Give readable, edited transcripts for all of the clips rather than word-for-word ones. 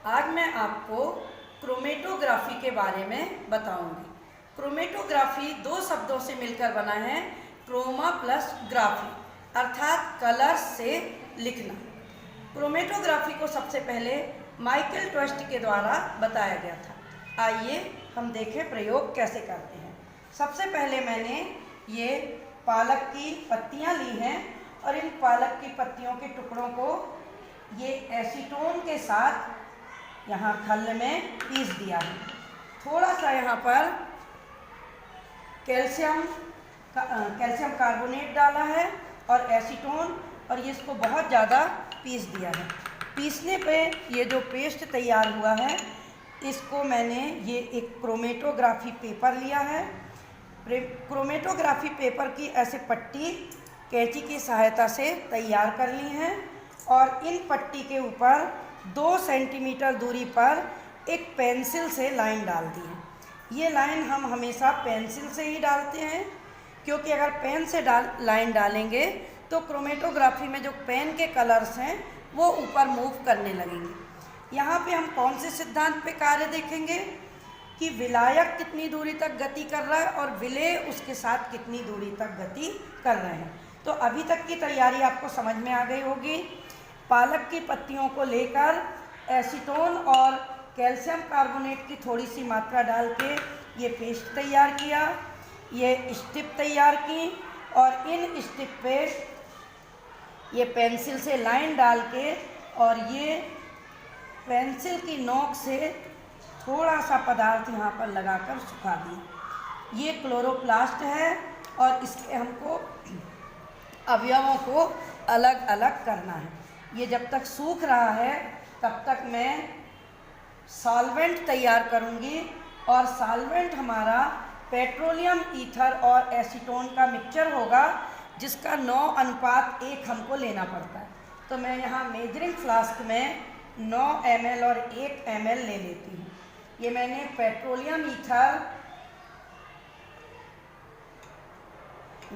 आज मैं आपको क्रोमेटोग्राफी के बारे में बताऊंगी। क्रोमेटोग्राफी दो शब्दों से मिलकर बना है, क्रोमा प्लस ग्राफी, अर्थात कलर से लिखना। क्रोमेटोग्राफी को सबसे पहले माइकल ट्वेस्ट के द्वारा बताया गया था। आइए हम देखें प्रयोग कैसे करते हैं। सबसे पहले मैंने ये पालक की पत्तियां ली हैं और इन पालक की पत्तियों के टुकड़ों को ये एसीटोन के साथ यहाँ खल में पीस दिया है। थोड़ा सा यहाँ पर कैल्शियम कार्बोनेट डाला है और एसीटोन, और ये इसको बहुत ज़्यादा पीस दिया है। पीसने पे ये जो पेस्ट तैयार हुआ है, इसको मैंने ये एक क्रोमेटोग्राफी पेपर लिया है। क्रोमेटोग्राफी पेपर की ऐसे पट्टी कैंची की सहायता से तैयार कर ली है और इन पट्टी के ऊपर 2 सेंटीमीटर दूरी पर एक पेंसिल से लाइन डाल दी है। ये लाइन हम हमेशा पेंसिल से ही डालते हैं, क्योंकि अगर पेन से लाइन डालेंगे तो क्रोमेटोग्राफी में जो पेन के कलर्स हैं वो ऊपर मूव करने लगेंगे। यहाँ पे हम कौन से सिद्धांत पे कार्य देखेंगे कि विलायक कितनी दूरी तक गति कर रहा है और विलेय उसके साथ कितनी दूरी तक गति कर रहे हैं। तो अभी तक की तैयारी आपको समझ में आ गई होगी। पालक की पत्तियों को लेकर एसीटोन और कैल्शियम कार्बोनेट की थोड़ी सी मात्रा डाल के ये पेस्ट तैयार किया, ये स्ट्रिप तैयार की और इन स्ट्रिप पे ये पेंसिल से लाइन डाल के और ये पेंसिल की नोक से थोड़ा सा पदार्थ यहाँ पर लगाकर सुखा दिया। ये क्लोरोप्लास्ट है और इसके हमको अवयवों को अलग अलग करना है। ये जब तक सूख रहा है तब तक मैं सॉल्वेंट तैयार करूँगी, और सॉल्वेंट हमारा पेट्रोलियम ईथर और एसीटोन का मिक्सचर होगा, जिसका 9:1 हमको लेना पड़ता है। तो मैं यहाँ मेजरिंग फ्लास्क में 9 ml और 1 ml ले लेती हूँ। ये मैंने पेट्रोलियम ईथर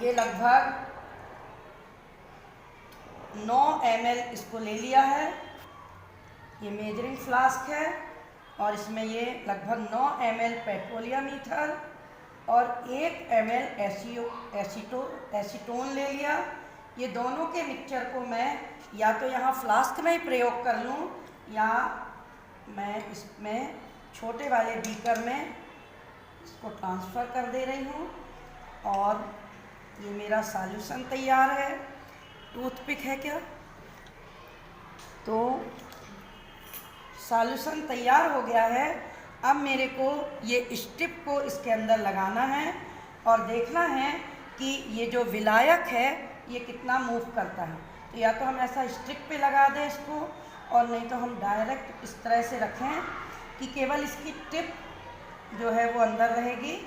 ये लगभग 9 ml इसको ले लिया है। ये मेजरिंग फ्लास्क है और इसमें ये लगभग 9 ml पेट्रोलियम ईथर और 1 ml एसीटोन ले लिया। ये दोनों के मिक्सचर को मैं या तो यहाँ फ्लास्क में ही प्रयोग कर लूँ या मैं इसमें छोटे वाले बीकर में इसको ट्रांसफ़र कर दे रही हूँ। और ये मेरा सॉल्यूशन तैयार है। टूथपिक है क्या? तो सॉल्यूशन तैयार हो गया है। अब मेरे को ये स्ट्रिप को इसके अंदर लगाना है और देखना है कि ये जो विलायक है ये कितना मूव करता है। तो या तो हम ऐसा स्ट्रिप पे लगा दें इसको, और नहीं तो हम डायरेक्ट इस तरह से रखें कि केवल इसकी टिप जो है वो अंदर रहेगी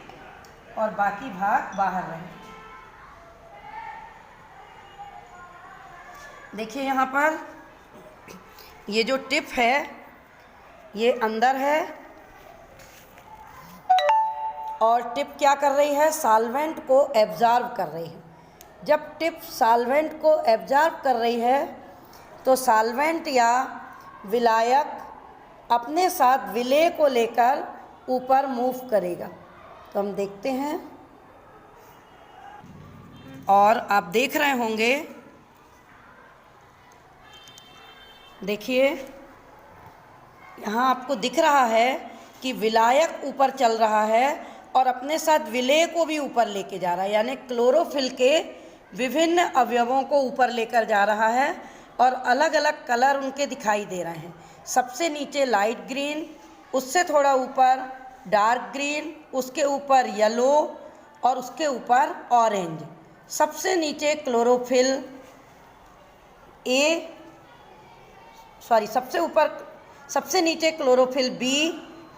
और बाकी भाग बाहर रहेगा। देखिए यहाँ पर ये जो टिप है ये अंदर है और टिप क्या कर रही है? सॉल्वेंट को एब्जॉर्ब कर रही है। जब टिप सॉल्वेंट को एब्जॉर्ब कर रही है तो सॉल्वेंट या विलायक अपने साथ विलेय को लेकर ऊपर मूव करेगा। तो हम देखते हैं, और आप देख रहे होंगे, देखिए यहाँ आपको दिख रहा है कि विलायक ऊपर चल रहा है और अपने साथ विलेय को भी ऊपर लेके जा रहा है, यानी क्लोरोफिल के विभिन्न अवयवों को ऊपर लेकर जा रहा है और अलग अलग कलर उनके दिखाई दे रहे हैं। सबसे नीचे लाइट ग्रीन, उससे थोड़ा ऊपर डार्क ग्रीन, उसके ऊपर येलो और उसके ऊपर ऑरेंज। सबसे नीचे क्लोरोफिल सबसे नीचे क्लोरोफिल बी,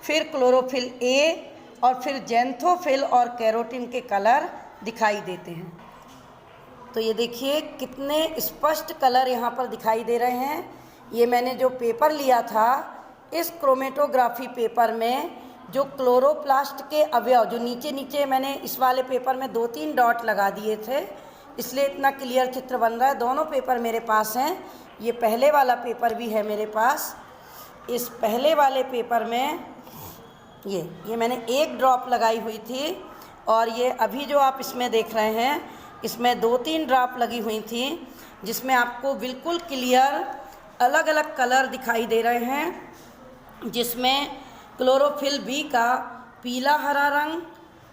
फिर क्लोरोफिल ए और फिर जेंथोफिल और कैरोटीन के कलर दिखाई देते हैं। तो ये देखिए कितने स्पष्ट कलर यहाँ पर दिखाई दे रहे हैं। ये मैंने जो पेपर लिया था, इस क्रोमेटोग्राफी पेपर में जो क्लोरोप्लास्ट के अवयव जो नीचे नीचे मैंने इस वाले पेपर में 2-3 डॉट लगा दिए थे, इसलिए इतना क्लियर चित्र बन रहा है। दोनों पेपर मेरे पास हैं। ये पहले वाला पेपर भी है मेरे पास। इस पहले वाले पेपर में ये मैंने 1 ड्रॉप लगाई हुई थी, और ये अभी जो आप इसमें देख रहे हैं इसमें 2-3 ड्रॉप लगी हुई थी, जिसमें आपको बिल्कुल क्लियर अलग अलग कलर दिखाई दे रहे हैं, जिसमें क्लोरोफिल बी का पीला हरा रंग,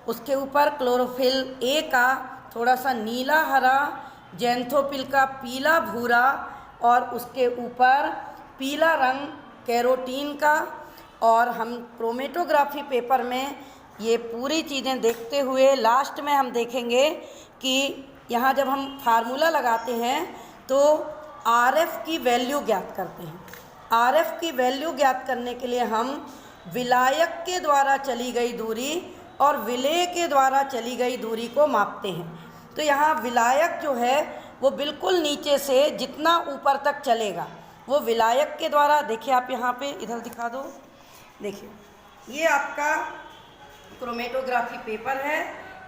उसके ऊपर क्लोरोफिल ए का थोड़ा सा नीला हरा, ज़ैंथोफिल का पीला भूरा, और उसके ऊपर पीला रंग कैरोटीन का। और हम क्रोमेटोग्राफी पेपर में ये पूरी चीज़ें देखते हुए लास्ट में हम देखेंगे कि यहाँ जब हम फार्मूला लगाते हैं तो आरएफ की वैल्यू ज्ञात करते हैं। आरएफ की वैल्यू ज्ञात करने के लिए हम विलायक के द्वारा चली गई दूरी और विलेय के द्वारा चली गई दूरी को मापते हैं। तो यहाँ विलायक जो है वो बिल्कुल नीचे से जितना ऊपर तक चलेगा वो विलायक के द्वारा, देखिए आप यहाँ पे इधर दिखा दो, देखिए ये आपका क्रोमेटोग्राफी पेपर है,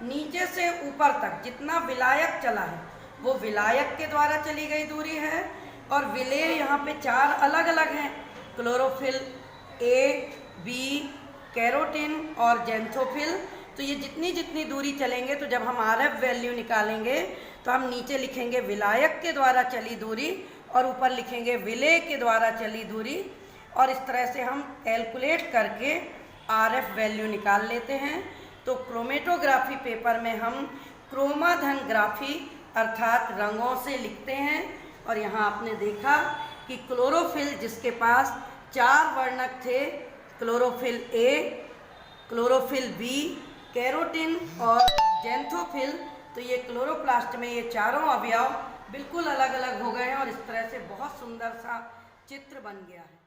नीचे से ऊपर तक जितना विलायक चला है वो विलायक के द्वारा चली गई दूरी है। और विलेय यहाँ पे 4 अलग अलग हैं, क्लोरोफिल ए, बी, कैरोटीन और ज़ैंथोफिल। तो ये जितनी जितनी दूरी चलेंगे, तो जब हम आरएफ वैल्यू निकालेंगे तो हम नीचे लिखेंगे विलायक के द्वारा चली दूरी और ऊपर लिखेंगे विलेय के द्वारा चली दूरी, और इस तरह से हम कैलकुलेट करके आरएफ वैल्यू निकाल लेते हैं। तो क्रोमेटोग्राफी पेपर में हम क्रोमाधन ग्राफी अर्थात रंगों से लिखते हैं। और यहाँ आपने देखा कि क्लोरोफिल जिसके पास 4 वर्णक थे, chlorophyll A, chlorophyll B, carotene और ज़ैंथोफिल, तो ये क्लोरोप्लास्ट में ये चारों अवयव बिल्कुल अलग अलग हो गए हैं और इस तरह से बहुत सुंदर सा चित्र बन गया है।